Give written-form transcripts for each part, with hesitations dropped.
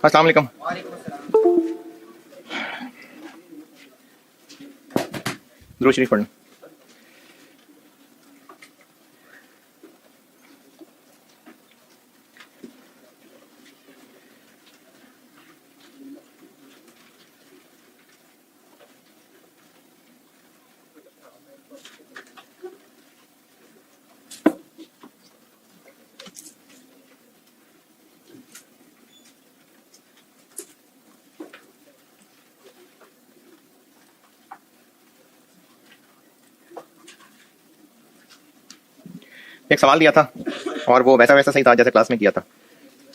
अस्सलाम वालेकुम। दुरूद शरीफ पढ़ना। एक सवाल दिया था और वो वैसा वैसा सही था जैसे क्लास में किया था,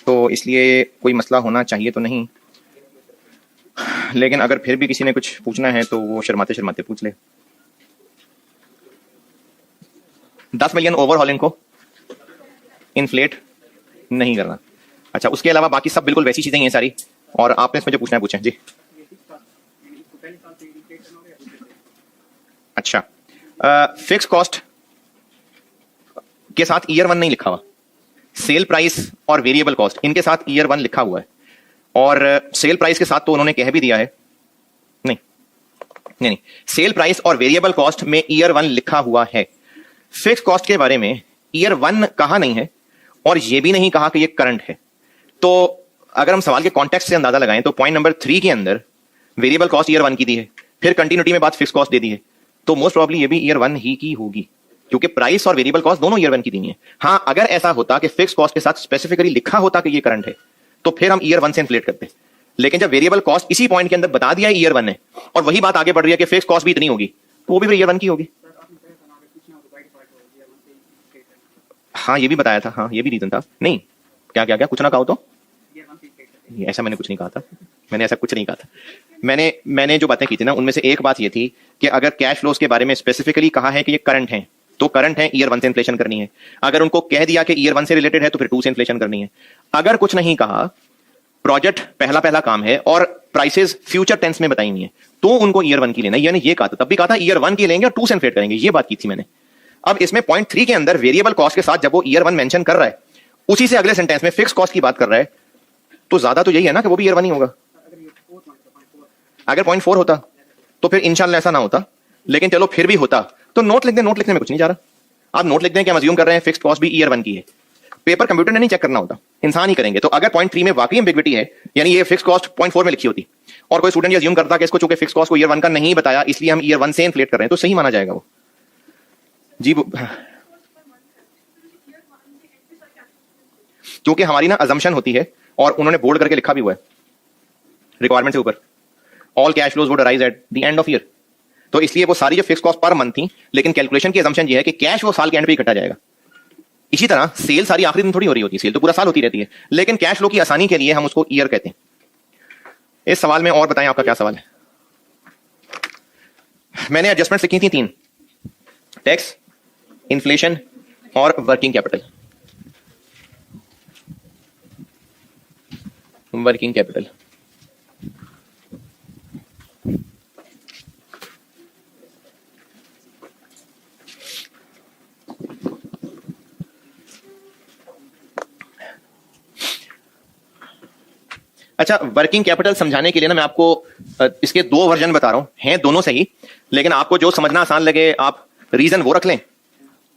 तो इसलिए कोई मसला होना चाहिए तो नहीं, लेकिन अगर फिर भी किसी ने कुछ पूछना है तो वो शर्माते शर्माते पूछ ले। 10 मिलियन ओवरहॉलिंग को इन्फ्लेट नहीं करना। अच्छा, उसके अलावा बाकी सब बिल्कुल वैसी चीजें ही हैं सारी, और आपने इसमें जो पूछना है पूछें जी। अच्छा, फिक्स कॉस्ट के साथ ईयर 1 नहीं लिखा हुआ, सेल प्राइस और वेरिएबल कॉस्ट इनके साथ ईयर 1 लिखा हुआ है, और सेल प्राइस के साथ तो उन्होंने कह भी दिया है, नहीं नहीं नहीं, सेल प्राइस और वेरिएबल कॉस्ट में ईयर 1 लिखा हुआ है। फिक्स कॉस्ट के बारे में ईयर 1 कहा नहीं है और यह भी नहीं कहा कि यह करंट है। तो अगर हम सवाल के कॉन्टेक्स्ट से अंदाजा लगाएं तो पॉइंट नंबर 3 के अंदर वेरिएबल कॉस्ट ईयर 1 की दी है, फिर कंटिन्यूटी में बात फिक्स कॉस्ट दे दी है, तो मोस्ट प्रोबेबली ये भी ईयर 1 ही की होगी, क्योंकि प्राइस और वेरिएबल कॉस्ट दोनों ईयर 1 की दी है। हां, अगर ऐसा होता कि फिक्स कॉस्ट के साथ स्पेसिफिकली लिखा होता कि ये करंट है तो फिर हम ईयर 1 से इन्फ्लेट करते, लेकिन जब वेरिएबल कॉस्ट इसी पॉइंट के अंदर बता दिया ईयर 1 है और वही बात आगे बढ़ रही है कि फिक्स कॉस्ट भी इतनी होगी, तो वो भी ईयर 1 की होगी। हाँ, ये भी बताया था, हाँ ये भी रीजन था। नहीं, क्या क्या क्या कुछ ना कहो तो, ऐसा मैंने कुछ नहीं कहा था, मैंने ऐसा कुछ नहीं कहा था। मैंने जो बातें की थी ना, उनमें से एक बात ये थी कि अगर कैश फ्लोज के बारे में स्पेसिफिकली कहा है कि ये करंट है तो करंट है, ईयर 1 से इन्फ्लेशन करनी है। अगर उनको कह दिया कि ईयर 1 से रिलेटेड है तो फिर 2 से इन्फ्लेशन करनी है। अगर कुछ नहीं कहा, प्रोजेक्ट पहला पहला काम है और प्राइसेस फ्यूचर टेंस में बताई हुई है, तो उनको ईयर 1 की लेना है। यानी ये कहा था, तब भी कहा था ईयर 1 की लेंगे और 2 से इन्फ्लेट करेंगे, ये बात की थी मैंने। अब इसमें पॉइंट 3 के अंदर वेरिएबल कॉस्ट के साथ जब वो ईयर 1 मेंशन कर रहा है, उसी से अगले सेंटेंस में फिक्स कॉस्ट की बात कर रहा है, तो ज्यादा तो यही है ना कि वो भी ईयर 1 ही होगा। अगर पॉइंट 4 होता तो फिर इंशाल्लाह ऐसा ना होता, लेकिन चलो फिर भी होता तो नोट लिख दें, नोट लिखने में कुछ नहीं जा रहा। आप नोट लिख दें कि हम अज्यूम कर रहे हैं फिक्स कॉस्ट भी ईयर 1 की है। पेपर कंप्यूटर ने नहीं चेक करना होता, इंसान ही करेंगे। तो अगर पॉइंट 3 में वाकई एम्बिग्विटी है, यानी ये फिक्स कॉस्ट पॉइंट 4 में लिखी होती और कोई स्टूडेंट ये अज्यूम करता कि इसको चूंकि फिक्स कॉस्ट को ईयर 1 का नहीं बताया इसलिए हम ईयर 1 से इन्फ्लेट कर रहे हैं, तो सही माना जाएगा वो जी। क्योंकि हमारी ना अजम्पशन होती है और उन्होंने बोल्ड करके लिखा भी हुआ है रिक्वायरमेंट से ऊपर, all cash flows would arise at the end of year. तो इसलिए वो सारी जो फिक्स कॉस्ट पर मंथ थी, लेकिन कैलकुलेशन की अजम्पशन ये है कि कैश वो साल के एंड पे इकट्ठा जाएगा। इसी तरह सेल सारी आखिरी दिन थोड़ी हो रही होती है, सेल तो पूरा साल होती रहती है, लेकिन कैश फ्लो की आसानी के लिए हम उसको ईयर कहते हैं। इस सवाल में और बताएं आपका क्या सवाल है। मैंने एडजस्टमेंट लिखी थी 3, टैक्स, इन्फ्लेशन और वर्किंग कैपिटल। वर्किंग कैपिटल अच्छा, वर्किंग कैपिटल समझाने के लिए ना मैं आपको इसके 2 वर्जन बता रहा हूं, हैं दोनों सही, लेकिन आपको जो समझना आसान लगे आप रीजन वो रख लें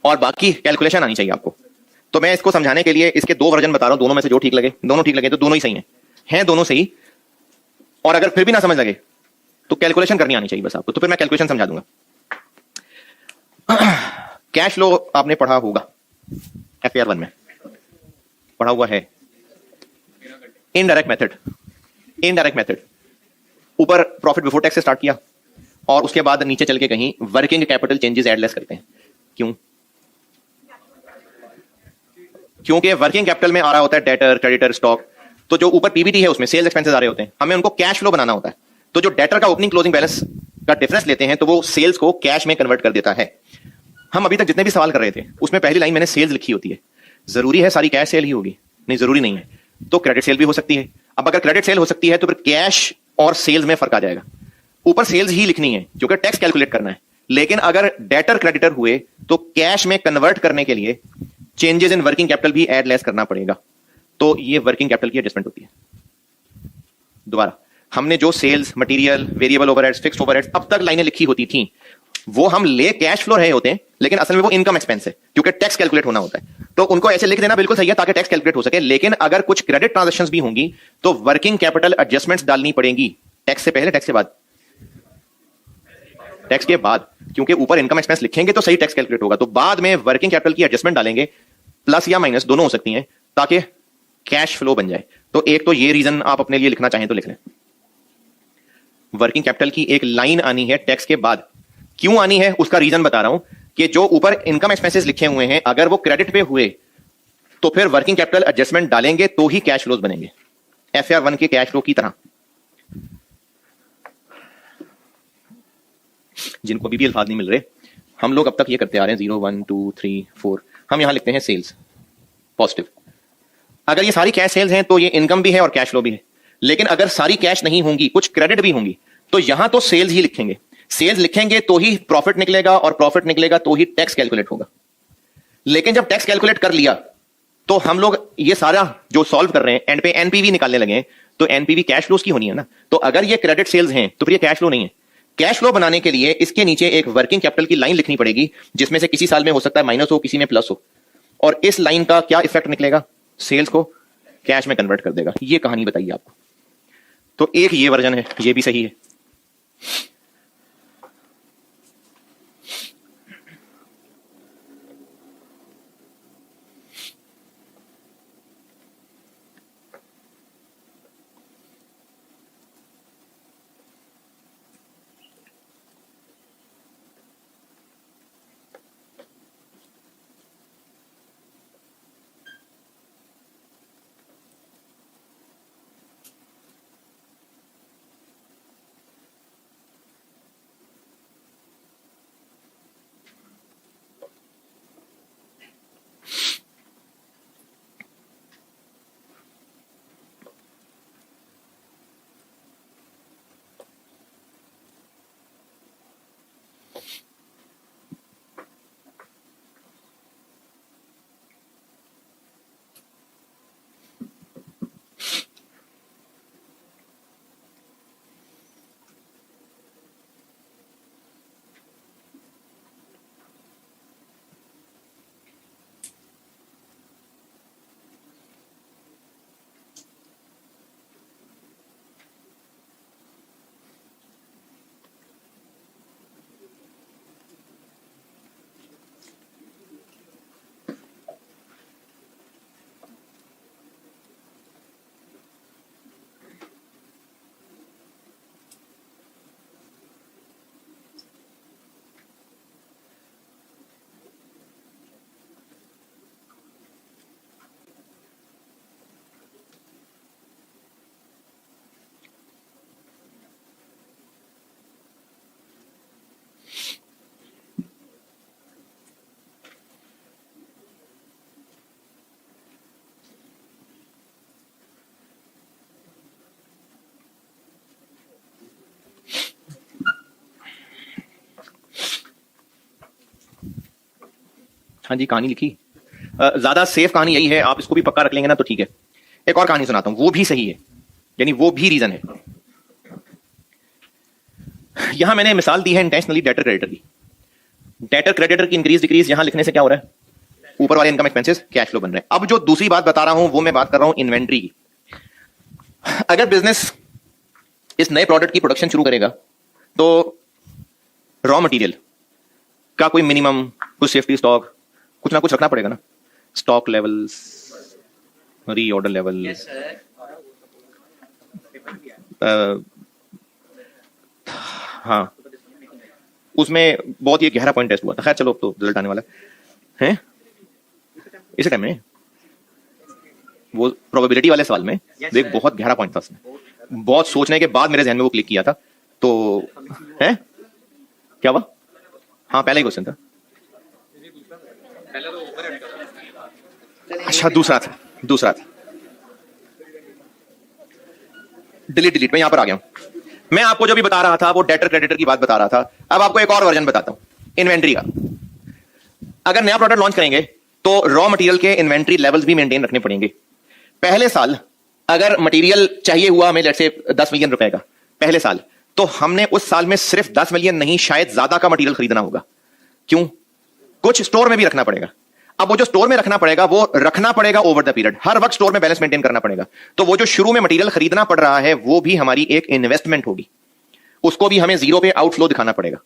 और बाकी कैलकुलेशन आनी चाहिए आपको। तो मैं इसको समझाने के लिए इसके 2 वर्जन बता रहा हूं, दोनों में से जो ठीक लगे, दोनों ठीक लगे तो दोनों ही सही हैं दोनों सही। और अगर फिर भी ना समझ लगे तो कैलकुलेशन करनी आनी चाहिए बस आपको, तो फिर मैं कैलकुलेशन समझा दूंगा। कैश फ्लो आपने पढ़ा होगा, FAR 1 में पढ़ा हुआ है। इनडायरेक्ट मेथड ऊपर प्रॉफिट बिफोर टैक्स से स्टार्ट किया और उसके बाद नीचे चल के कहीं working capital changes add less करते हैं। क्यों? क्योंकि वर्किंग कैपिटल में आ रहा होता है डेटर, क्रेडिटर, स्टॉक, तो जो ऊपर पीबीटी है उसमें सेल्स एक्सपेंसेस आ रहे होते हैं, हमें उनको कैश फ्लो बनाना होता है। तो जो डेटर का ओपनिंग क्लोजिंग बैलेंस का डिफरेंस लेते हैं तो वो सेल्स को कैश में कन्वर्ट कर देता है। हम अभी तक जितने भी सवाल कर रहे थे उसमें पहली लाइन मैंने सेल्स लिखी होती है। जरूरी है सारी कैश सेल ही होगी? नहीं, जरूरी नहीं है, तो क्रेडिट सेल भी हो सकती है। अब अगर क्रेडिट सेल हो सकती है तो फिर कैश और सेल्स में फर्क आ जाएगा। ऊपर सेल्स ही लिखनी है क्योंकि टैक्स कैलकुलेट करना है, लेकिन अगर डेटर क्रेडिटर हुए तो कैश में कन्वर्ट करने के लिए चेंजेस इन वर्किंग कैपिटल भी एड लेस करना पड़ेगा। तो ये वर्किंग कैपिटल की एडजस्टमेंट होती है। दोबारा, हमने जो sales, material, variable overheads, fixed overheads अब तक लाइनें लिखी होती थी, वो हम ले कैश फ्लो रहे होते हैं, लेकिन असल में वो इनकम एक्सपेंस है, क्योंकि टैक्स कैलकुलेट होना होता है। तो उनको ऐसे लिख देना बिल्कुल सही है, ताकि टैक्स कैलकुलेट हो सके। लेकिन अगर कुछ क्रेडिट ट्रांजैक्शंस भी होंगी तो वर्किंग कैपिटल एडजस्टमेंट्स डालनी पड़ेंगी। टैक्स से पहले, टैक्स के बाद? टैक्स के बाद, क्योंकि ऊपर इनकम एक्सपेंस लिखेंगे तो सही टैक्स कैलकुलेट होगा। तो बाद में वर्किंग कैपिटल की एडजस्टमेंट डालेंगे, प्लस या माइनस दोनों हो सकती हैं, ताकि कैश फ्लो बन जाए। तो एक तो ये रीजन आप अपने लिए लिखना चाहें तो लिख लें। वर्किंग कैपिटल की एक लाइन आनी है टैक्स के बाद। क्यों आनी है उसका रीजन बता रहा हूं, कि जो ऊपर इनकम एक्सपेंसेस लिखे हुए हैं, अगर वो क्रेडिट पे हुए तो फिर वर्किंग कैपिटल एडजस्टमेंट डालेंगे तो ही कैश फ्लोज बनेंगे, FR1 के कैश फ्लो की तरह। जिनको बीबी अल्फाज नहीं मिल रहे, हम लोग अब तक ये करते आ रहे हैं 0 1 2 3 4, हम यहां लिखते हैं सेल्स पॉजिटिव। अगर ये सारी कैश सेल्स हैं तो ये इनकम भी है और कैश फ्लो भी है। लेकिन अगर सारी कैश नहीं होंगी, कुछ क्रेडिट भी होंगी, तो यहां तो सेल्स ही लिखेंगे। सेल्स लिखेंगे तो ही प्रॉफिट निकलेगा, और प्रॉफिट निकलेगा तो ही टैक्स कैलकुलेट होगा। लेकिन जब टैक्स कैलकुलेट कर लिया तो हम लोग ये सारा जो सॉल्व कर रहे हैं एंड पे एनपीवी निकालने लगे हैं, तो एनपीवी कैश फ्लोज की होनी है ना। तो अगर ये क्रेडिट सेल्स हैं तो फिर ये कैश फ्लो नहीं है। कैश फ्लो बनाने के लिए इसके नीचे एक वर्किंग कैपिटल की लाइन लिखनी पड़ेगी, जिसमें से किसी साल में हो सकता है माइनस हो, किसी में प्लस हो। और इस लाइन का क्या इफेक्ट निकलेगा? सेल्स को कैश में कन्वर्ट कर देगा। ये कहानी बताइए आपको। तो एक ये वर्जन है, ये भी सही है। हाँ जी, कहानी लिखी। ज्यादा सेफ कहानी यही है, आप इसको भी पक्का रख लेंगे ना तो ठीक है। एक और कहानी सुनाता हूं, वो भी सही है, यानी वो भी रीजन है। यहां मैंने मिसाल दी है इंटेंशनली डेटर क्रेडिटर की। डेटर क्रेडिटर की इंक्रीज डिक्रीज यहां लिखने से क्या हो रहा है? ऊपर वाले इनकम एक्सपेंसेस कैश फ्लो बन रहे हैं। अब जो दूसरी बात बता रहा हूं वो मैं बात कर रहा हूं इन्वेंट्री की। अगर बिजनेस इस नए प्रोडक्ट की प्रोडक्शन शुरू करेगा तो रॉ मटेरियल का कोई मिनिमम, कुछ सेफ्टी स्टॉक, कुछ ना कुछ रखना पड़ेगा ना। स्टॉक लेवल्स, रीऑर्डर लेवल, हाँ, उसमें बहुत ही गहरा पॉइंट टेस्ट हुआ था। खैर चलो, अब तो रिजल्ट आने वाला है इस टाइम में। वो प्रोबेबिलिटी वाले सवाल में देख, बहुत गहरा पॉइंट था उसमें, बहुत सोचने के बाद मेरे जहन में वो क्लिक किया था। तो है क्या हुआ? हाँ, पहला ही क्वेश्चन था। अच्छा, दूसरा था। डिलीट मैं यहां पर आ गया हूं। मैं आपको जो भी बता रहा था वो डेटर क्रेडिटर की बात बता रहा था। अब आपको एक और वर्जन बताता हूं इन्वेंट्री का। अगर नया प्रोडक्ट लॉन्च करेंगे तो रॉ मटेरियल के इन्वेंट्री लेवल्स भी मेंटेन रखने पड़ेंगे। पहले साल अगर मटेरियल चाहिए हुआ हमें लेट्स से 10 मिलियन रुपए का पहले साल, तो हमने उस साल में सिर्फ 10 मिलियन नहीं, शायद ज्यादा का मटेरियल खरीदना होगा। क्यों? कुछ स्टोर में भी रखना पड़ेगा। अब वो जो स्टोर में रखना पड़ेगा वो रखना पड़ेगा ओवर द पीरियड, हर वक्त स्टोर में बैलेंस मेंटेन करना पड़ेगा। तो वो जो शुरू में मटेरियल खरीदना पड़ रहा है वो भी हमारी एक इन्वेस्टमेंट होगी, उसको भी हमें जीरो पे आउटफ्लो दिखाना पड़ेगा।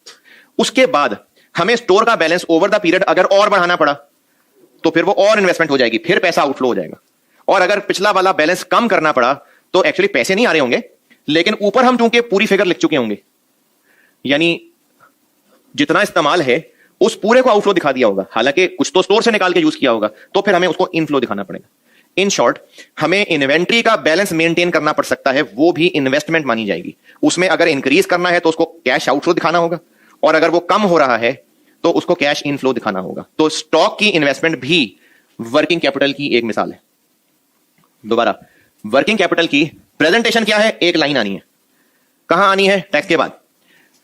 उसके बाद हमें स्टोर का बैलेंस ओवर द पीरियड अगर और बढ़ाना पड़ा तो फिर वो और इन्वेस्टमेंट हो जाएगी, फिर पैसा आउटफ्लो हो जाएगा। और अगर पिछला वाला बैलेंस कम करना पड़ा तो एक्चुअली पैसे नहीं आ रहे होंगे, लेकिन ऊपर हम चूंकि पूरी फिगर लिख चुके होंगे, यानी जितना इस्तेमाल है उस पूरे को आउटफ्लो दिखा दिया होगा, हालांकि कुछ तो स्टोर से निकाल के यूज किया होगा, तो फिर हमें उसको इनफ्लो दिखाना पड़ेगा। इन शॉर्ट, हमें इन्वेंट्री का बैलेंस मेंटेन करना पड़ सकता है, वो भी इन्वेस्टमेंट मानी जाएगी। उसमें अगर इंक्रीज करना है तो उसको कैश आउटफ्लो दिखाना होगा, और अगर वो कम हो रहा है तो उसको कैश इनफ्लो दिखाना होगा। तो स्टॉक की इन्वेस्टमेंट भी वर्किंग कैपिटल की एक मिसाल है। दोबारा, वर्किंग कैपिटल की प्रेजेंटेशन क्या है? एक लाइन आनी है। कहां आनी है? टैक्स के बाद।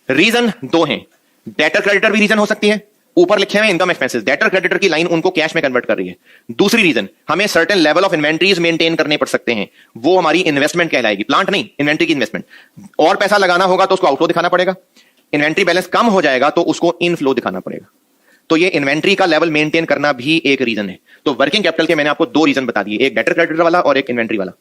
रीजन दो हैं, डेटर क्रेडिटर भी रीजन हो सकती है, ऊपर लिखे हुए इनकम एक्सपेंसेस, डेटर क्रेडिटर की लाइन उनको कैश में कन्वर्ट कर रही है। दूसरी रीजन, हमें certain level of inventories maintain करने पड़ सकते हैं, वो हमारी इन्वेस्टमेंट कहलाएगी, प्लांट नहीं, इन्वेंट्री की इन्वेस्टमेंट। और पैसा लगाना होगा तो उसको आउटफ्लो दिखाना पड़ेगा, इन्वेंट्री बैलेंस कम हो जाएगा तो उसको इनफ्लो दिखाना पड़ेगा। तो ये इन्वेंट्री का लेवल मेंटेन करना भी एक रीजन है। तो वर्किंग कैपिटल के मैंने आपको दो रीजन बता दिए, एक डेटर क्रेडिटर वाला और एक इन्वेंट्री वाला।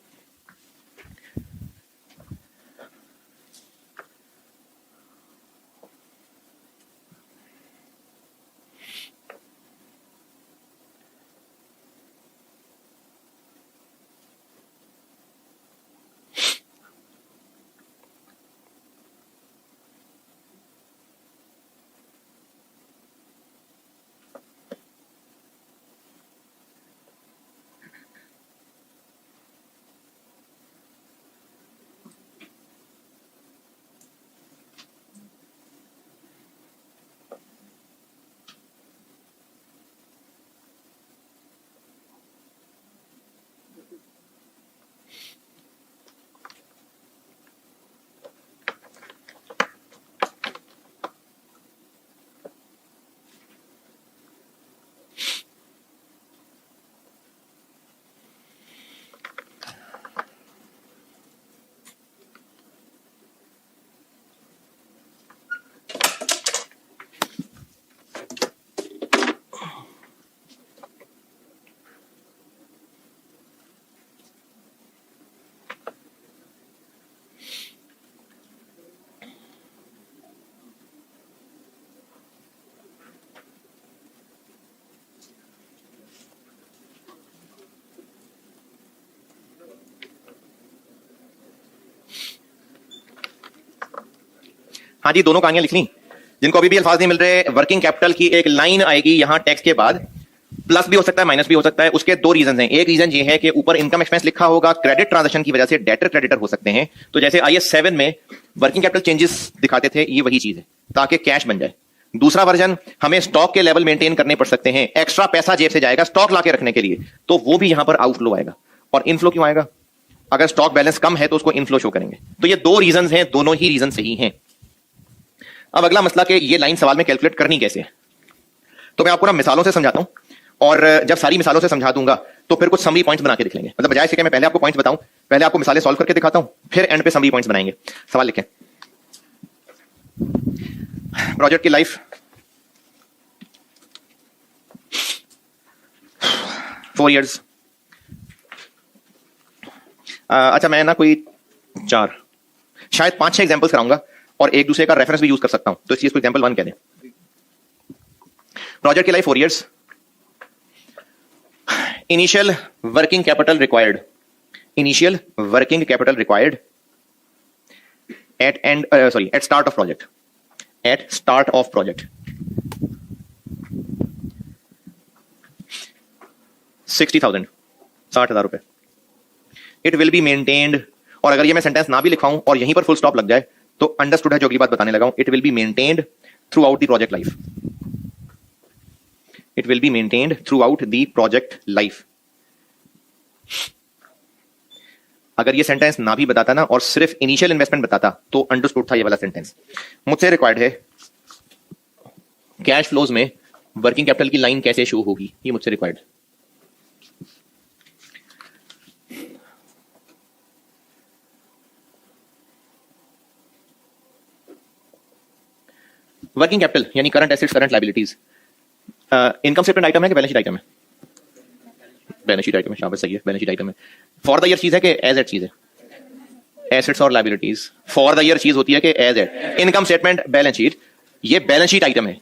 हाँ जी, दोनों कहानियां लिख ली। जिनको अभी भी अल्फाज नहीं मिल रहे, वर्किंग कैपिटल की एक लाइन आएगी यहां टैक्स के बाद, प्लस भी हो सकता है माइनस भी हो सकता है। उसके दो रीजन हैं, एक रीजन ये है कि ऊपर इनकम एक्सपेंस लिखा होगा, क्रेडिट ट्रांजैक्शन की वजह से डेटर क्रेडिटर हो सकते हैं। तो जैसे IAS 7 में वर्किंग कैपिटल चेंजेस दिखाते थे, ये वही चीज है ताकि कैश बन जाए। दूसरा वर्जन, हमें स्टॉक के लेवल मेंटेन करने पड़ सकते हैं, एक्स्ट्रा पैसा जेब से जाएगा स्टॉक लाके रखने के लिए, तो वो भी यहां पर आउटफ्लो आएगा। और इनफ्लो क्यों आएगा? अगर स्टॉक बैलेंस कम है तो उसको इनफ्लो शो करेंगे। तो ये दो रीजन हैं, दोनों ही रीजन सही हैं। अब अगला मसला कि ये लाइन सवाल में कैलकुलेट करनी कैसे है, तो मैं आपको ना मिसालों से समझाता हूं, और जब सारी मिसालों से समझा दूंगा तो फिर कुछ समरी पॉइंट्स बना के दिख लेंगे। मतलब बजाय से कि मैं पहले आपको पॉइंट्स बताऊं, पहले आपको मिसालें सॉल्व करके दिखाता हूं, फिर एंड पे समरी पॉइंट्स बनाएंगे। सवाल लिखें, प्रोजेक्ट की लाइफ 4 इयर्स। अच्छा, मैं ना कोई 4 शायद 5-6 एग्जांपल्स कराऊंगा और एक दूसरे का रेफरेंस भी यूज कर सकता हूं, तो इस चीज को एग्जांपल 1 कह दें। प्रोजेक्ट की life 4 years. Initial working capital required, initial working capital required at start of project, at start of project 60,000, 60,000 रुपए। इट विल बी मेंटेन्ड, और अगर ये मैं सेंटेंस ना भी लिखवाऊं और यहीं पर फुल स्टॉप लग जाए तो अंडरस्टूड है जो अगली बात बताने लगा हूं। It will be maintained through out the project life, it will be maintained through out the project life. अगर ये सेंटेंस ना भी बताता ना और सिर्फ इनिशियल इन्वेस्टमेंट बताता तो अंडरस्टूड था ये वाला सेंटेंस। मुझसे रिक्वायर्ड है कैश फ्लोज में वर्किंग कैपिटल की लाइन कैसे शो होगी, ये मुझसे रिक्वायर्ड। वर्किंग कैपिटल यानी current assets current liabilities income statement item है कि बैलेंस शीट आइटम है? बैलेंस शीट आइटम है, शाबाश, सही है, बैलेंस शीट आइटम है। फॉर द ईयर चीज है कि एज एट चीज है? एसेट्स और लायबिलिटीज फॉर द ईयर चीज होती है कि as at? Income statement balance sheet ये बैलेंस शीट आइटम है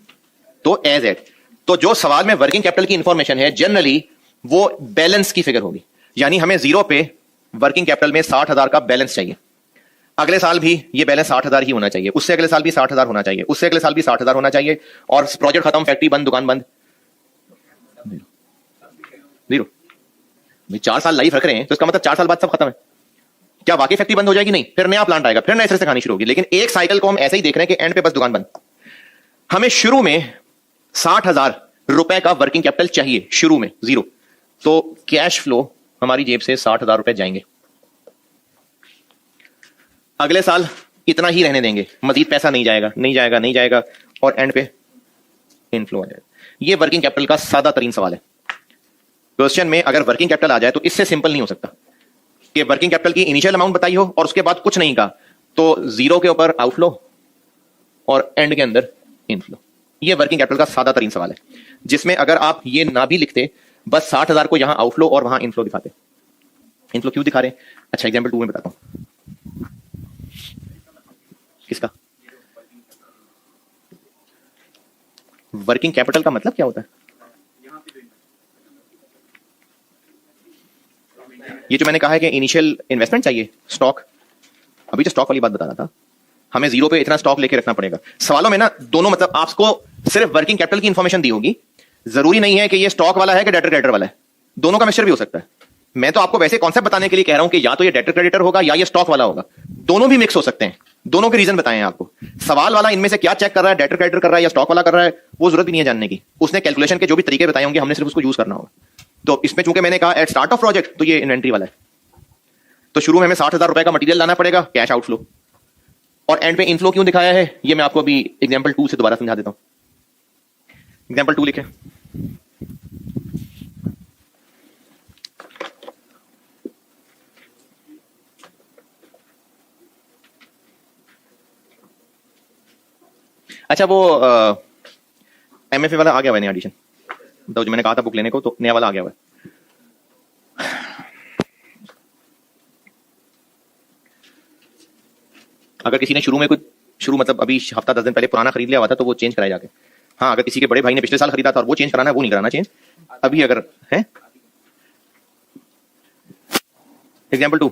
तो एज एट। तो जो सवाल में वर्किंग कैपिटल की इंफॉर्मेशन है जनरली वो बैलेंस की फिगर होगी, यानी हमें जीरो पे वर्किंग कैपिटल में 60,000 का बैलेंस चाहिए। अगले साल भी ये बैलेंस 60,000 ही होना चाहिए, उससे अगले साल भी 60,000 होना चाहिए, उससे अगले साल भी 60,000 होना चाहिए, और प्रोजेक्ट खत्म, फैक्ट्री बंद, दुकान बंद, जीरो। 4 साल लाइफ रख रहे हैं तो इसका मतलब 4 साल बाद सब खत्म है। क्या वाकई फैक्ट्री बंद हो जाएगी? नहीं, फिर नया प्लांट आएगा, फिर नए सिरे से कहानी शुरू होगी। लेकिन एक साइकिल को हम ऐसे ही देख रहे हैं कि एंड पे बस दुकान बंद। हमें शुरू में 60,000 रुपए का वर्किंग कैपिटल चाहिए, शुरू में जीरो। तो कैश फ्लो हमारी जेब से 60,000 रुपए जाएंगे, अगले साल इतना ही रहने देंगे, मजीद पैसा नहीं जाएगा, नहीं जाएगा, नहीं जाएगा, और एंड पे इनफ्लो आ जाएगा। ये वर्किंग कैपिटल का सादा तरीन सवाल है। क्वेश्चन में अगर वर्किंग कैपिटल आ जाए तो इससे सिंपल नहीं हो सकता कि वर्किंग कैपिटल की इनिशियल अमाउंट बताई हो और उसके बाद कुछ नहीं कहा, तो जीरो के ऊपर आउटफ्लो और एंड के अंदर इनफ्लो। ये वर्किंग कैपिटल का सादा तरीन सवाल है, जिसमें अगर आप ये ना भी लिखते, बस 60,000 को यहां आउटफ्लो और वहां इनफ्लो दिखाते। इनफ्लो क्यों दिखा रहे हैं? अच्छा, एग्जाम्पल 2 में बताता हूं। किसका? वर्किंग कैपिटल का मतलब क्या होता है? ये जो मैंने कहा है कि इनिशियल इन्वेस्टमेंट चाहिए, स्टॉक, अभी जो स्टॉक वाली बात बता रहा था, हमें जीरो पे इतना स्टॉक लेके रखना पड़ेगा। सवालों में ना दोनों, मतलब आपको सिर्फ वर्किंग कैपिटल की इंफॉर्मेशन दी होगी, जरूरी नहीं है कि ये स्टॉक वाला है कि डेटर क्रेडिटर वाला है, दोनों का मिक्सचर भी हो सकता है। मैं तो आपको वैसे कॉन्सेप्ट बताने के लिए कह रहा हूं कि या तो ये डेटर क्रेडिटर होगा या ये स्टॉक वाला होगा, दोनों भी मिक्स हो सकते हैं। दोनों के रीजन बताए हैं आपको। सवाल वाला इनमें से क्या चेक कर रहा है, डेटर क्रेडिटर कर रहा है या स्टॉक वाला कर रहा है, वो जरूरत भी नहीं है जानने की। उसने कैलकुलेशन के जो भी तरीके बताए होंगे, हमने सिर्फ उसको यूज करना होगा। तो इसमें चूंकि मैंने कहा एट स्टार्ट ऑफ प्रोजेक्ट, तो ये इन्वेंट्री वाला है, तो शुरू में हमें 60,000 रुपए का मटेरियल लाना पड़ेगा, कैश आउटफ्लो, और एंड पे इनफ्लो क्यों दिखाया है ये मैं आपको अभी एग्जांपल 2 से दोबारा समझा देता हूं। एग्जांपल 2 लिखें। अच्छा, वो एमएफए वाला आ गया हुआ है नया एडिशन, तो जो मैंने कहा था बुक लेने को, तो नया वाला आ गया हुआ है। अगर किसी ने शुरू में मतलब अभी हफ्ता 10 दिन पहले पुराना खरीद लिया हुआ था तो वो चेंज कराया जाके। हाँ, अगर किसी के बड़े भाई ने पिछले साल खरीदा था और वो चेंज कराना है, वो नहीं कराना चेंज अभी, अगर है। एग्जाम्पल 2,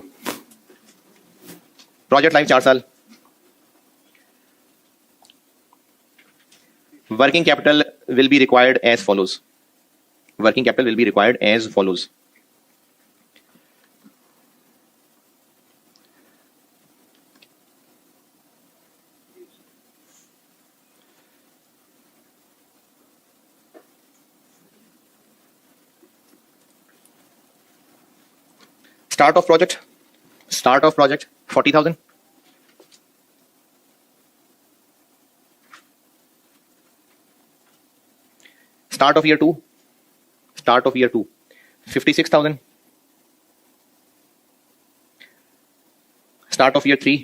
प्रोजेक्ट लाइफ 4 साल, working capital will be required as follows. Working capital will be required as follows. Start of project 40,000, start of year 2 56,000, start of year 3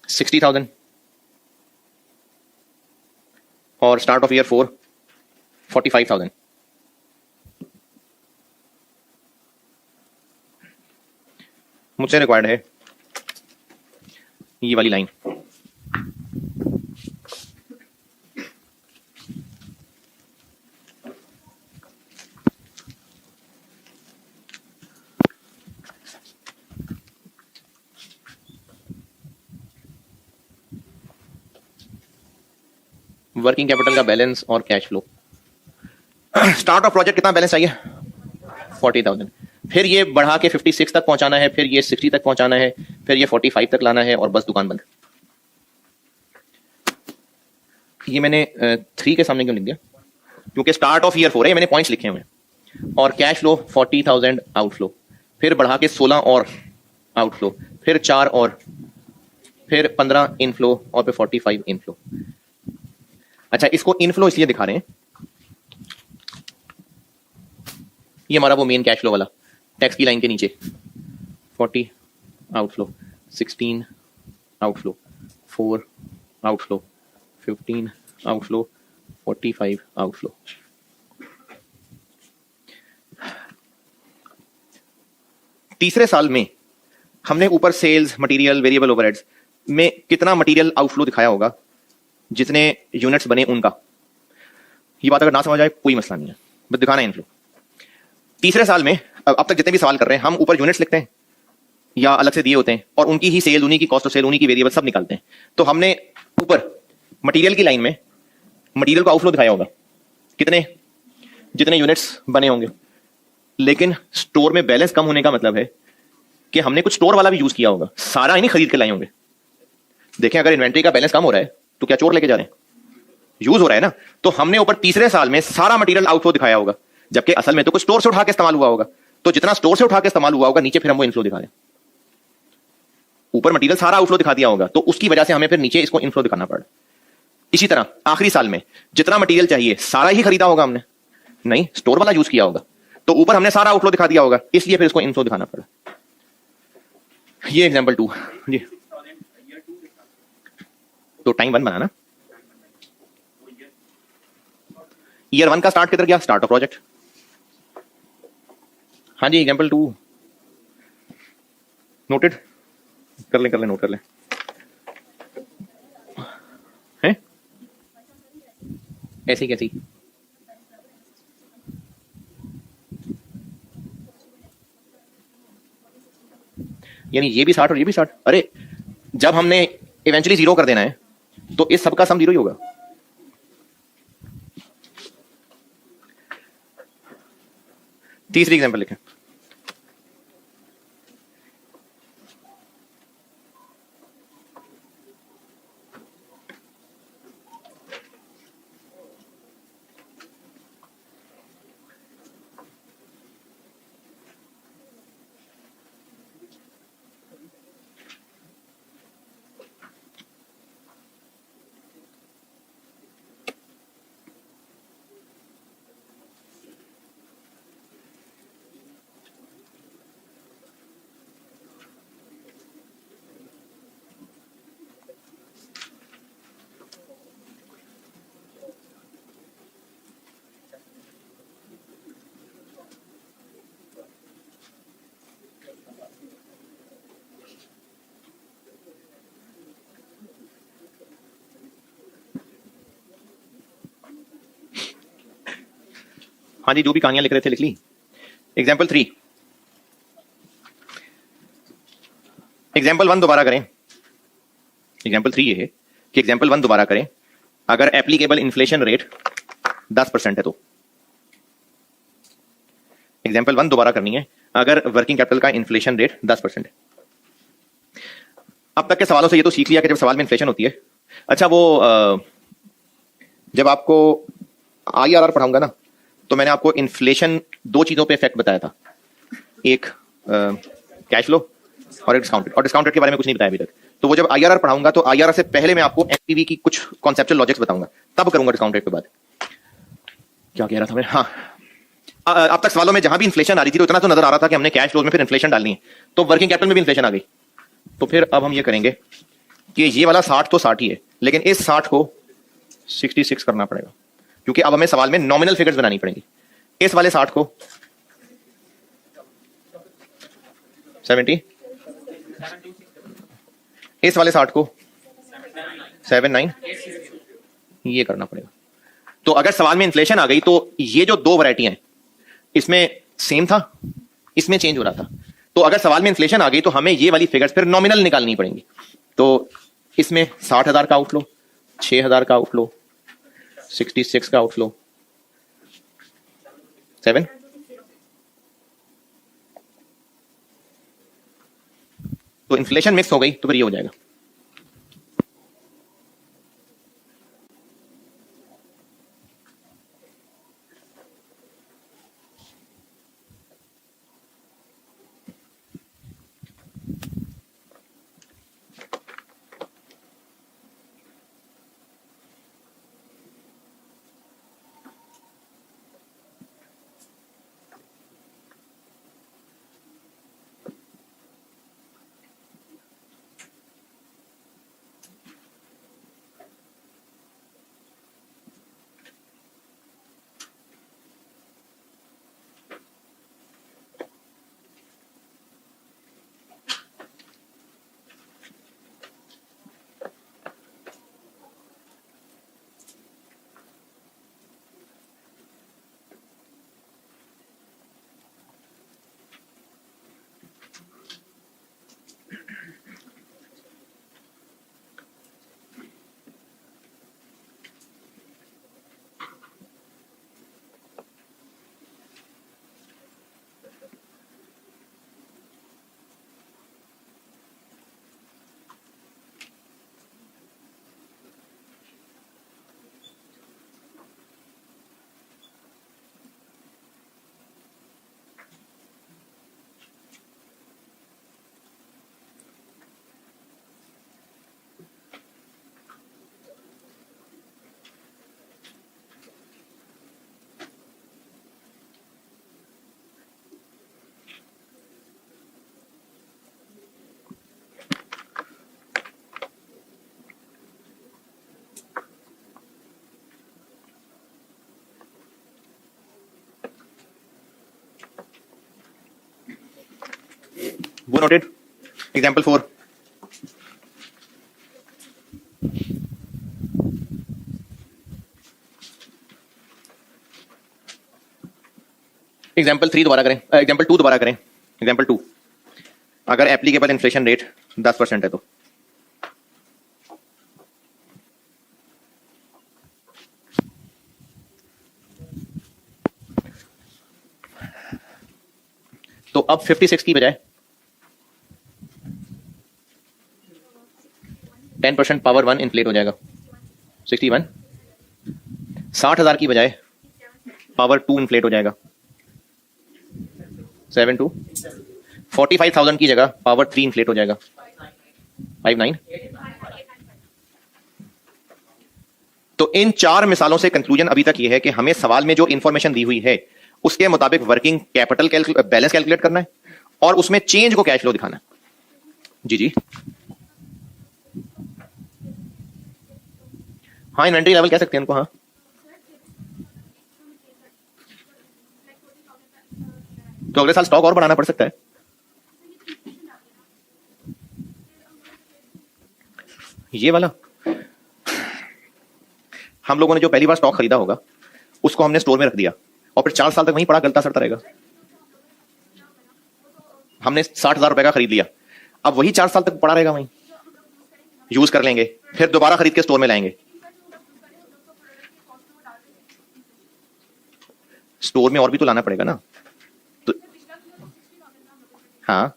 60,000, और start of year 4 45,000। मुझसे रिक्वायर्ड है ये वाली line. Working capital का balance और cash flow. Start of project कितना balance चाहिए? 40,000। फिर ये बढ़ा के 56 तक पहुंचाना है, फिर ये 60 तक पहुंचाना है, फिर ये 45 तक लाना है, और बस दुकान बंद। ये मैंने 3 के सामने क्यों लिख दिया? क्योंकि स्टार्ट ऑफ ईयर 4 है, मैंने पॉइंट्स लिखे हुए हैं। और कैश फ्लो 40,000 आउटफ्लो, फिर बढ़ा के 16 और आउटफ्लो, फिर 4 और, फिर 15 इनफ्लो, और फिर 45 इनफ्लो। अच्छा, इसको इनफ्लो इसलिए दिखा रहे हैं, ये हमारा वो मेन कैश फ्लो वाला टैक्स की लाइन के नीचे 40 outflow, 16 outflow, 4 outflow, 15 outflow, 45 outflow. तीसरे साल में हमने ऊपर सेल्स, मटेरियल, वेरिएबल ओवरहेड्स में कितना मटेरियल आउटफ्लो दिखाया होगा, जितने यूनिट्स बने उनका। ये बात अगर ना समझ आए कोई मसला नहीं है, बस दिखाना है इनफ्लो। तीसरे साल में अब तक जितने भी सवाल कर रहे हैं, हम ऊपर यूनिट्स लिखते हैं या अलग से दिए होते हैं, और उनकी ही सेल, उन्हीं की कॉस्ट ऑफ सेल, उन्हीं की वेरिएबल सब निकालते हैं। तो हमने ऊपर मटेरियल की लाइन में मटेरियल को आउटफ्लो दिखाया होगा, कितने, जितने यूनिट्स बने होंगे। लेकिन स्टोर में बैलेंस कम होने का मतलब है कि हमने कुछ स्टोर वाला भी यूज किया होगा, सारा ही नहीं खरीद के लाए होंगे। देखें, अगर इन्वेंट्री का बैलेंस कम हो रहा है तो क्या चोर लेके जा रहे हैं, यूज हो रहा है ना। तो हमने ऊपर तीसरे साल में सारा मटेरियल आउटफ्लो दिखाया होगा, जबकि असल में तो कुछ स्टोर से उठा के इस्तेमाल हुआ होगा। तो जितना स्टोर से उठा के इस्तेमाल हुआ होगा, नीचे फिर हम वो इनफ्लो दिखा दें। ऊपर मटेरियल सारा आउटफ्लो दिखा दिया होगा, तो उसकी वजह से हमें फिर नीचे इसको इनफ्लो दिखाना पड़ा। इसी तरह आखिरी साल में जितना मटेरियल चाहिए सारा ही खरीदा होगा हमने, नहीं स्टोर वाला यूज किया होगा, तो ऊपर हमने सारा आउटफ्लो दिखा दिया होगा, इसलिए फिर इसको इनफ्लो दिखाना पड़ा। ये एग्जांपल 2 जी। तो टाइम 1 बनाना, ईयर 1 का स्टार्ट किधर गया, स्टार्ट ऑफ प्रोजेक्ट। हाँ जी, एग्जांपल 2 नोटेड कर ले नोट कर ले। हैं ऐसी कैसी, यानी ये भी 60 और ये भी 60। अरे जब हमने इवेंचुअली 0 कर देना है तो इस सब का सम 0 ही होगा। तीसरी एग्जांपल लिखें, हाँ जी, जो भी कहानियां लिख रहे थे लिख ली। एग्जाम्पल 3, एग्जाम्पल 1 दोबारा करें। एग्जाम्पल 3 ये है कि एग्जाम्पल 1 दोबारा करें, अगर एप्लीकेबल इन्फ्लेशन रेट 10% है तो। एग्जाम्पल 1 दोबारा करनी है, अगर वर्किंग कैपिटल का इन्फ्लेशन रेट 10% है। अब तक के सवालों से ये तो सीख लिया कि जब सवाल में इन्फ्लेशन होती है। अच्छा, वो जब आपको IRR पढ़ाऊंगा ना, तो मैंने आपको इन्फ्लेशन 2 चीजों पे इफेक्ट बताया था, एक कैश फ्लो और डिस्काउंट रेट, और डिस्काउंट रेट के बारे में कुछ नहीं बताया अभी तक। तो वो जब IRR पढ़ाऊंगा तो IRR से पहले मैं आपको एनपीवी की कुछ कॉन्सेप्चुअल लॉजिक्स बताऊंगा, तब करूंगा डिस्काउंट रेट पे बात। क्या कह रहा था मैं, हाँ, अब तक सवालों में जहां भी इन्फ्लेशन आ रही थी तो इतना तो नजर आ रहा था कि हमने कैश फ्लो में फिर इन्फ्लेशन डालनी है, तो वर्किंग कैपिटल में भी इन्फ्लेशन आ गई। तो फिर अब हम ये करेंगे कि ये वाला 60 तो 60 ही है, लेकिन इस 60 को 66 करना पड़ेगा, क्योंकि अब हमें सवाल में नॉमिनल फिगर्स बनानी पड़ेंगी। इस वाले 60 को 70, इस वाले 60 को 79, ये करना पड़ेगा। तो अगर सवाल में इन्फ्लेशन आ गई तो ये जो 2 वैरायटी हैं इसमें सेम था, इसमें चेंज हो रहा था। तो अगर सवाल में इन्फ्लेशन आ गई तो हमें ये वाली फिगर्स फिर नॉमिनल निकालनी पड़ेंगी। तो इसमें 60,000 का आउटफ्लो, 6,000 का आउटफ्लो, 66 का आउटफ्लो, 7, तो इन्फ्लेशन मिक्स हो गई तो फिर ये हो जाएगा। वो नोटेड। एग्जाम्पल 4, एग्जाम्पल 3 दोबारा करें, एग्जाम्पल 2 दोबारा करें। एग्जाम्पल 2, अगर एप्लीकेबल इन्फ्लेशन रेट 10% है तो अब 56 की बजाय 10% पावर 1 इन्फ्लेट हो जाएगा 61। 60,000 की बजाय पावर 2 इन्फ्लेट हो जाएगा 72। 45,000 की जगह पावर 3 इन्फ्लेट हो जाएगा 59। तो इन 4 मिसालों से कंक्लूजन अभी तक यह है कि हमें सवाल में जो इंफॉर्मेशन दी हुई है उसके मुताबिक वर्किंग कैपिटल बैलेंस कैलकुलेट करना है और उसमें चेंज को कैश फ्लो दिखाना है। जी जी हाँ, इन्वेंट्री लेवल कह सकते हैं इनको। हाँ, तो अगले साल स्टॉक और बढ़ाना पड़ सकता है। ये वाला हम लोगों ने जो पहली बार स्टॉक खरीदा होगा उसको हमने स्टोर में रख दिया और फिर 4 साल तक वहीं पड़ा गलता सड़ता रहेगा। हमने 60,000 रुपए का खरीद लिया, अब वही 4 साल तक पड़ा रहेगा, वहीं यूज कर लेंगे, फिर दोबारा खरीद के स्टोर में लाएंगे। स्टोर में और भी तो लाना पड़ेगा ना। तो हाँ,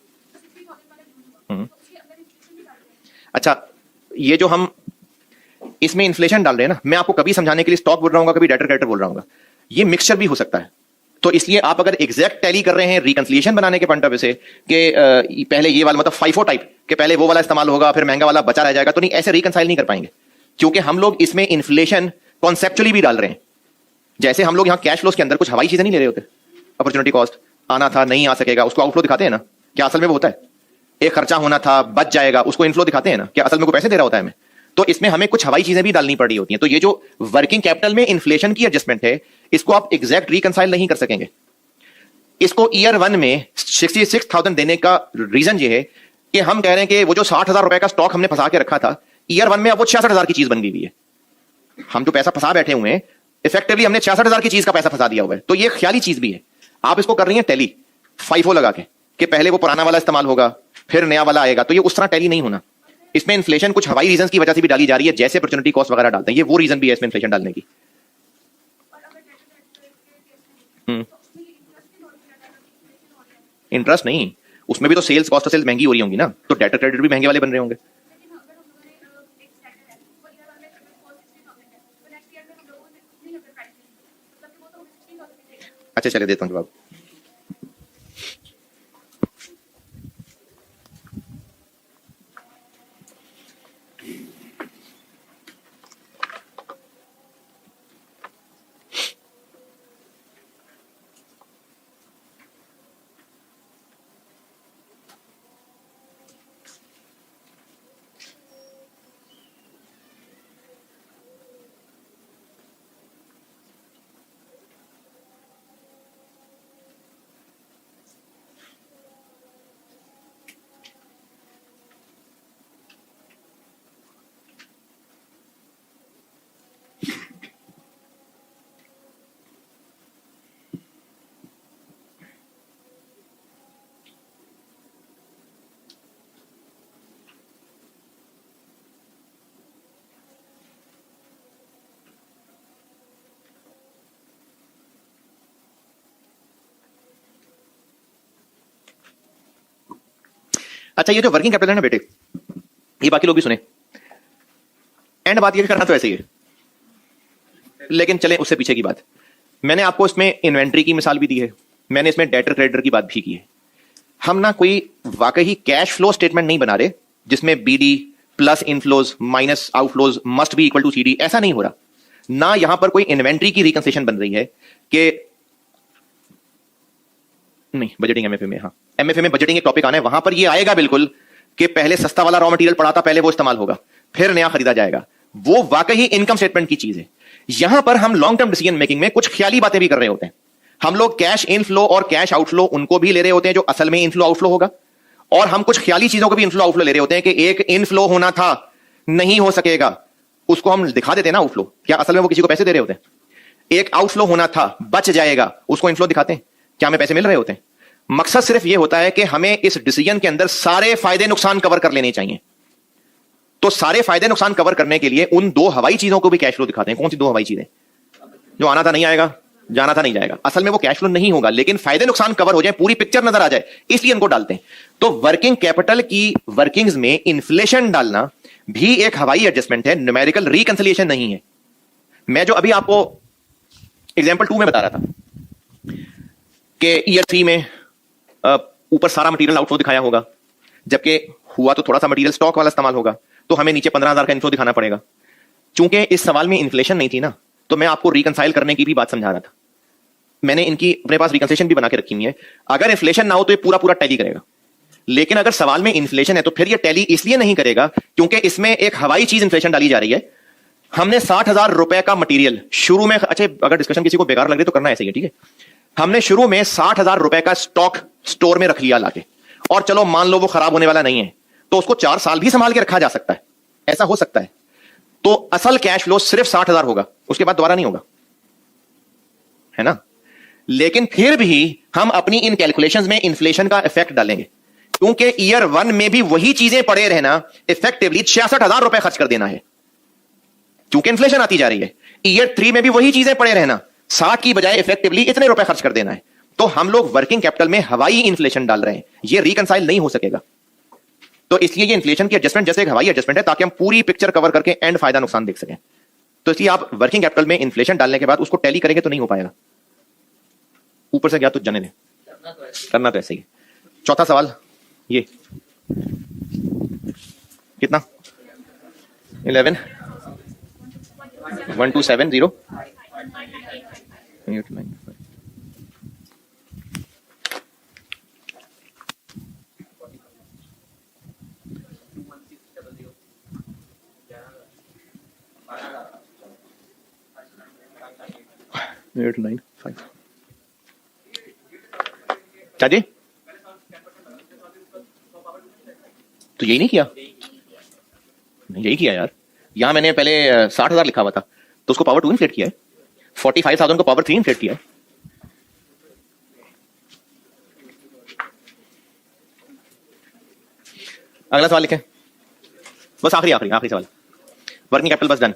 अच्छा, ये जो हम इसमें इन्फ्लेशन डाल रहे हैं ना, मैं आपको कभी समझाने के लिए स्टॉक बोल रहा हूँ, कभी डेटर क्रेडिटर बोल रहा हूँ, ये मिक्सचर भी हो सकता है। तो इसलिए आप अगर एग्जैक्ट टैली कर रहे हैं रिकंसिलिएशन बनाने के पॉइंट ऑफ व्यू से कि पहले ये वाला मतलब फाइफो टाइप के पहले वो वाला इस्तेमाल होगा फिर महंगा वाला बचा रह जाएगा, तो नहीं, ऐसे रिकंसाइल नहीं कर पाएंगे क्योंकि हम लोग इसमें इन्फ्लेशन कॉन्सेप्चुअली भी डाल रहे हैं। जैसे हम लोग यहाँ कैश फ्लोज के अंदर कुछ हवाई चीजें नहीं ले रहे होते, अपॉर्चुनिटी कॉस्ट आना था नहीं आ सकेगा उसको आउटफ्लो दिखाते हैं ना, क्या असल में वो होता है? एक खर्चा होना था बच जाएगा उसको इनफ्लो दिखाते हैं ना, क्या असल में को पैसे दे रहा होता है हमें? तो इसमें हमें कुछ हवाई चीजें भी डालनी पड़ रही होती हैं। तो ये जो वर्किंग कैपिटल में इन्फ्लेशन की एडजस्टमेंट है इसको आप एग्जैक्ट रिकंसाइल नहीं कर सकेंगे। इसको ईयर 1 में 66,000 देने का रीजन ये है कि हम कह रहे हैं कि वो जो 60,000 रुपए का स्टॉक हमने फंसा के रखा था ईयर 1 में अब वो 66,000 की चीज बन गई हुई है। हम जो पैसा फंसा बैठे हुए हैं इफेक्टिवली हमने 66,000 की चीज का पैसा फंसा दिया हुआ है। तो ये ख्याली चीज भी है। आप इसको कर रही हैं टैली फाइफो लगा के कि पहले वो पुराना वाला इस्तेमाल होगा फिर नया वाला आएगा, तो ये उस तरह टैली नहीं होना। इसमें इन्फ्लेशन कुछ हवाई रीजन की वजह से भी डाली जा रही है, जैसे अपॉर्चुनिटी कॉस्ट वगैरह डालते हैं, ये वो रीजन भी है इसमें इन्फ्लेशन डालने की। इंटरेस्ट नहीं, उसमें भी तो सेल्स कॉस्ट सेल्स महंगी हो रही होंगी ना, तो डेटर क्रेडिट भी महंगे वाले बन रहे होंगे। अच्छा चलिए देता हूं जवाब। अच्छा, ये जो वर्किंग कैपिटल है ना बेटे, ये बाकी लोग भी सुने, एंड बात ये करना तो ऐसे ही है, लेकिन चले उससे पीछे की बात। मैंने आपको इसमें इन्वेंट्री की मिसाल भी दी है, मैंने इसमें डेटर क्रेडिटर की बात भी की है। हम ना कोई वाकई कैश फ्लो स्टेटमेंट नहीं बना रहे जिसमें BD plus inflows minus outflows must be equal to CD, ऐसा नहीं हो रहा ना। यहां पर कोई इन्वेंट्री की रिकंसेशन बन रही है कि नहीं, बजटिंग एमएफए में, हाँ एमएफए में बजटिंग एक टॉपिक आना है, वहां पर ये आएगा बिल्कुल कि पहले सस्ता वाला रॉ मटेरियल पड़ा था, पहले वो इस्तेमाल होगा फिर नया खरीदा जाएगा। वो वाकई इनकम स्टेटमेंट की चीज है। यहां पर हम लॉन्ग टर्म डिसीजन मेकिंग में कुछ ख्याली बातें भी कर रहे होते हैं। हम लोग कैश इनफ्लो और कैश आउटफ्लो उनको भी ले रहे होते हैं जो असल में इनफ्लो आउटफ्लो होगा, और हम कुछ ख्याली चीजों को भी इनफ्लो आउटफ्लो ले रहे होते हैं कि एक इनफ्लो होना था, नहीं हो सकेगा, उसको हम दिखा देते हैं ना आउटफ्लो। क्या असल में वो किसी को पैसे दे रहे होते हैं? एक आउटफ्लो होना था, बच जाएगा, उसको इनफ्लो दिखाते हैं। क्या हमें पैसे मिल रहे होते हैं? मकसद सिर्फ यह होता है कि हमें इस डिसीजन के अंदर सारे फायदे नुकसान कवर कर लेने चाहिए। तो सारे फायदे नुकसान कवर करने के लिए उन दो हवाई चीजों को भी कैश फ्लो दिखाते हैं। कौन सी दो हवाई चीजें? जो आना था नहीं आएगा, जाना था नहीं जाएगा। असल में वो कैश फ्लो नहीं होगा, लेकिन फायदे नुकसान कवर हो जाए, पूरी पिक्चर नजर आ जाए, इसलिए उनको डालते हैं। तो वर्किंग कैपिटल की वर्किंग्स में इन्फ्लेशन डालना भी एक हवाई एडजस्टमेंट है, न्यूमेरिकल रिकंसिलिएशन नहीं है। मैं जो अभी आपको एग्जाम्पल 2 में बता रहा था कि ईयर 3 में ऊपर सारा मटेरियल आउटफ्लो दिखाया होगा, जबकि हुआ तो थोड़ा सा मटेरियल स्टॉक वाला इस्तेमाल होगा, तो हमें नीचे 15,000 का इनफ्लो दिखाना पड़ेगा। चूंकि इस सवाल में इन्फ्लेशन नहीं थी ना, तो मैं आपको रिकंसाइल करने की भी बात समझा रहा था। मैंने इनकी अपने पास रिकंसिलेशन भी बना के रखी हुई है। अगर इन्फ्लेशन ना हो तो ये पूरा पूरा टैली करेगा, लेकिन अगर सवाल में इन्फ्लेशन है तो फिर ये टैली इसलिए नहीं करेगा क्योंकि इसमें एक हवाई चीज इन्फ्लेशन डाली जा रही है। हमने 60,000 रुपए का मटेरियल शुरू में, अच्छा अगर डिस्कशन किसी को बेकार लग रही है तो करना ऐसे ही है, ठीक है। हमने शुरू में 60,000 रुपए का स्टॉक स्टोर में रख लिया लाके, और चलो मान लो वो खराब होने वाला नहीं है, तो उसको 4 साल भी संभाल के रखा जा सकता है, ऐसा हो सकता है। तो असल कैश फ्लो सिर्फ 60,000 होगा, उसके बाद दोबारा नहीं होगा, है ना। लेकिन फिर भी हम अपनी इन कैलकुलेशंस में इन्फ्लेशन का इफेक्ट डालेंगे, क्योंकि ईयर 1 में भी वही चीजें पड़े रहना, इफेक्टिवली 66,000 रुपए खर्च कर देना है, क्योंकि इन्फ्लेशन आती जा रही है। ईयर 3 में भी वही चीजें पड़े रहना, 60 की बजाय इफेक्टिवली इतने रुपए खर्च कर देना है। तो हम लोग वर्किंग कैपिटल में हवाई इन्फ्लेशन डाल रहे हैं, ये रिकंसाइल नहीं हो सकेगा। तो इसलिए ये इन्फ्लेशन की एडजस्टमेंट जैसे एक हवाई एडजस्टमेंट है, ताकि हम पूरी पिक्चर कवर करके एंड फायदा नुकसान देख सकें। तो इसलिए आप वर्किंग कैपिटल में इन्फ्लेशन डालने के बाद उसको टैली करेंगे तो नहीं हो पाएगा। ऊपर से गया तो जाने दें, करना तो ऐसे ही। चौथा सवाल ये कितना? 11 1270 895। क्या जी? तो यही नहीं किया? यही किया यार। यहां मैंने पहले 60,000 लिखा हुआ था, तो उसको पावर 2 इन्फ्लेट किया है, 45,000 को पावर 3 इन्फ्लेट किया है। अगला सवाल लिखें, बस आखिरी आखिरी आखिरी सवाल। वर्किंग कैपिटल बस डन।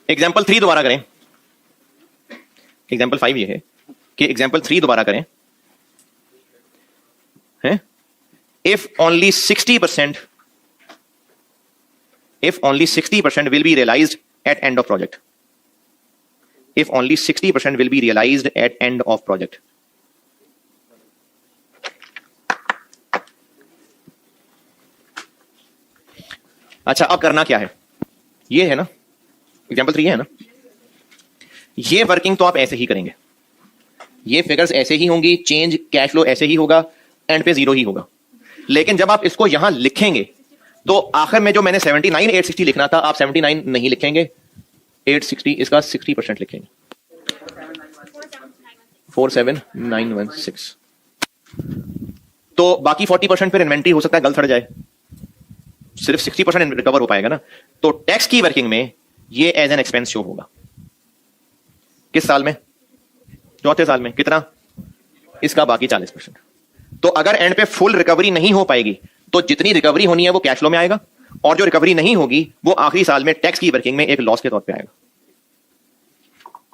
एग्जाम्पल 3 दोबारा करें। एग्जाम्पल 5 ये है कि एग्जाम्पल 3 दोबारा करें हैं। if only 60% will be realized at end of project, if only 60% will be realized at end of project, अच्छा अब करना क्या है? ये है ना एग्जाम्पल 3 है ना, ये वर्किंग तो आप ऐसे ही करेंगे, ये फिगर्स ऐसे ही होंगी, चेंज कैश फ्लो ऐसे ही होगा, एंड पे 0 ही होगा। लेकिन जब आप इसको यहां लिखेंगे तो आखिर में जो मैंने 79,860 लिखना था, आप 79 नहीं लिखेंगे, 860 इसका 60% लिखेंगे, 47,916। तो बाकी 40% फिर इन्वेंट्री हो सकता है गल सड़ जाए, सिर्फ 60% रिकवर हो पाएगा ना। तो टैक्स की वर्किंग में ये एज एन एक्सपेंस शो होगा। किस साल में? चौथे साल में। कितना? इसका बाकी 40%। तो अगर एंड पे फुल रिकवरी नहीं हो पाएगी तो जितनी रिकवरी होनी है वो कैश फ्लो में आएगा, और जो रिकवरी नहीं होगी वो आखिरी साल में टैक्स की वर्किंग में एक लॉस के तौर पे आएगा।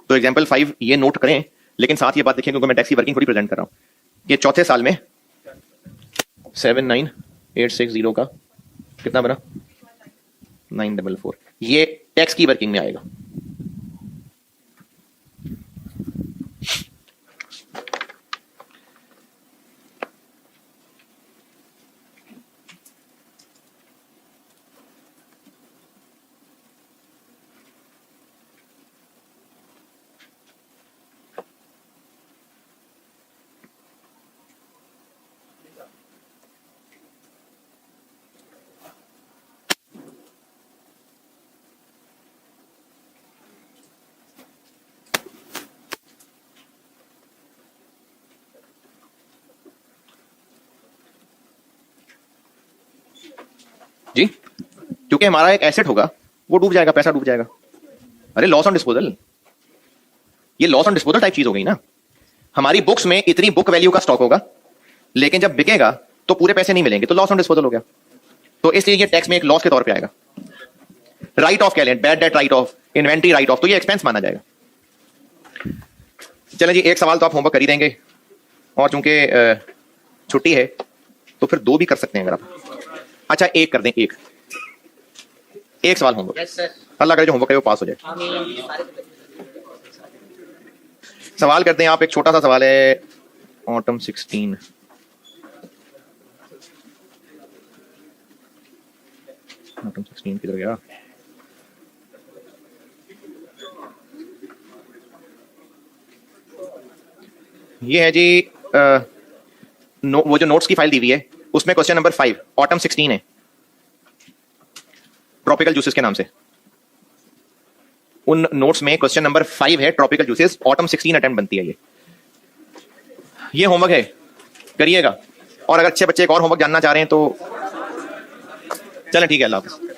तो एग्जांपल 5 ये नोट करें, लेकिन साथ ये बात देखें क्योंकि मैं टैक्स की वर्किंग थोड़ी प्रेजेंट कर रहा हूं। ये चौथे साल में 79,860 का कितना बना? 944। ये टैक्स की वर्किंग में आएगा। क्योंकि हमारा एक एसेट होगा वो डूब जाएगा, पैसा डूब जाएगा। अरे लॉस ऑन डिस्पोजल, ये लॉस ऑन डिस्पोजल टाइप चीज हो गई ना। हमारी बुक्स में इतनी बुक वैल्यू का स्टॉक होगा, लेकिन जब बिकेगा तो पूरे पैसे नहीं मिलेंगे, तो लॉस ऑन डिस्पोजल हो गया। तो इसलिए ये टैक्स में एक लॉस के तौर पे आएगा। राइट ऑफ कह लें, bad debt right of, inventory right of, तो ये एक्सपेंस माना जाएगा। चलें जी, एक सवाल तो आप होमवर्क कर ही देंगे, और चूंकि छुट्टी है तो फिर 2 भी कर सकते हैं अगर आप। अच्छा, एक कर दें, एक सवाल होमवर्क। अल्लाह करे जो होमवर्क है वो पास हो जाए। सवाल करते हैं आप, एक छोटा सा सवाल है, ऑटम 16। ऑटम 16 किधर गया? ये है जी वो जो नोट्स की फाइल दी हुई है उसमें क्वेश्चन नंबर 5 ऑटम 16 है, ट्रॉपिकल जूसेस के नाम से। उन नोट्स में क्वेश्चन नंबर 5 है ट्रॉपिकल जूसेस, ऑटम 16 अटेम्प्ट बनती है ये होमवर्क है, करिएगा। और अगर अच्छे बच्चे एक और होमवर्क जानना चाह रहे हैं तो चलें, ठीक है, अल्लाह हाफ़िज़।